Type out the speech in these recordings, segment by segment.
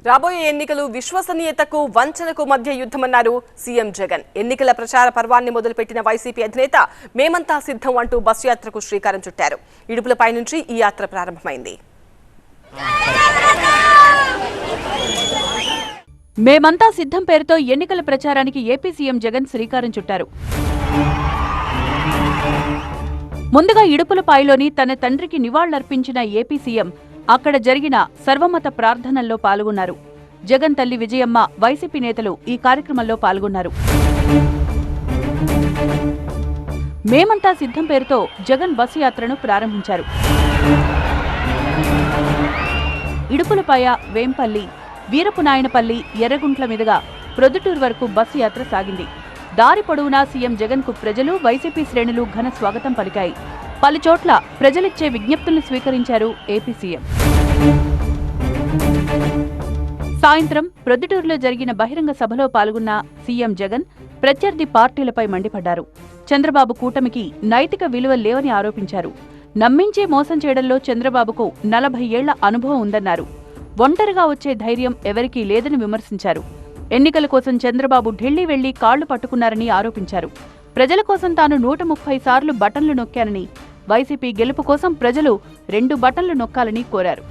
రాబోయే ఎన్నికలు విశ్వసనీయతకు వంచనకు మధ్య యుద్ధమన్నారు సీఎం జగన్. ఎన్నికల ప్రచార పర్వాన్ని మొదలుపెట్టిన వైసీపీ అధినేత మేమంతా సిద్ధం అంటూ బస్సు యాత్రకు శ్రీకారం చుట్టారు. ఇడుపులపై నుంచి ఈ యాత్ర ప్రారంభమైంది. మేమంతా సిద్ధం పేరుతో ఎన్నికల ప్రచారానికి ఏపీ సీఎం జగన్ శ్రీకారం చుట్టారు. ముందుగా ఇడుపులపాయలోని తన తండ్రికి నివాళులర్పించిన ఏపీ సీఎం అక్కడ జరిగిన సర్వమత ప్రార్థనల్లో పాల్గొన్నారు. జగన్ తల్లి విజయమ్మ, వైసీపీ నేతలు ఈ కార్యక్రమంలో పాల్గొన్నారు. మేమంతా సిద్ధం పేరుతో జగన్ బస్సు యాత్రను ప్రారంభించారు. ఇడుపులపాయ, వేంపల్లి, వీరపునాయనపల్లి, ఎర్రగుంట్ల మీదుగా ప్రొద్దుటూరు వరకు బస్సు యాత్ర సాగింది. దారి పొడవునా సీఎం జగన్ కు ప్రజలు, వైసీపీ శ్రేణులు ఘన స్వాగతం పలికాయి. పలుచోట్ల ప్రజలిచ్చే విజ్ఞప్తులను స్వీకరించారు ఏపీ సీఎం. సాయంత్రం ప్రొద్దుటూరులో జరిగిన బహిరంగ సభలో పాల్గొన్న సీఎం జగన్ ప్రత్యర్థి పార్టీలపై మండిపడ్డారు. చంద్రబాబు కూటమికి నైతిక విలువ లేవని ఆరోపించారు. నమ్మించే మోసం చేయడంలో చంద్రబాబుకు 40 ఏళ్ల అనుభవం ఉందన్నారు. ఒంటరిగా వచ్చే ధైర్యం ఎవరికీ లేదని విమర్శించారు. ఎన్నికల కోసం చంద్రబాబు ఢిల్లీ వెళ్లి కాళ్లు పట్టుకున్నారని ఆరోపించారు. ప్రజల కోసం తాను 130 సార్లు బటన్లు నొక్కానని, వైసీపీ గెలుపు కోసం ప్రజలు 2 బటన్లు నొక్కాలని కోరారు.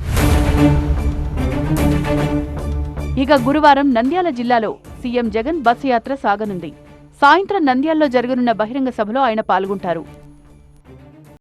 ఇక గురువారం నంద్యాల జిల్లాలో సీఎం జగన్ బస్సు యాత్ర సాగనుంది. సాయంత్రం నంద్యాలలో జరగనున్న బహిరంగ సభలో ఆయన పాల్గొంటారు.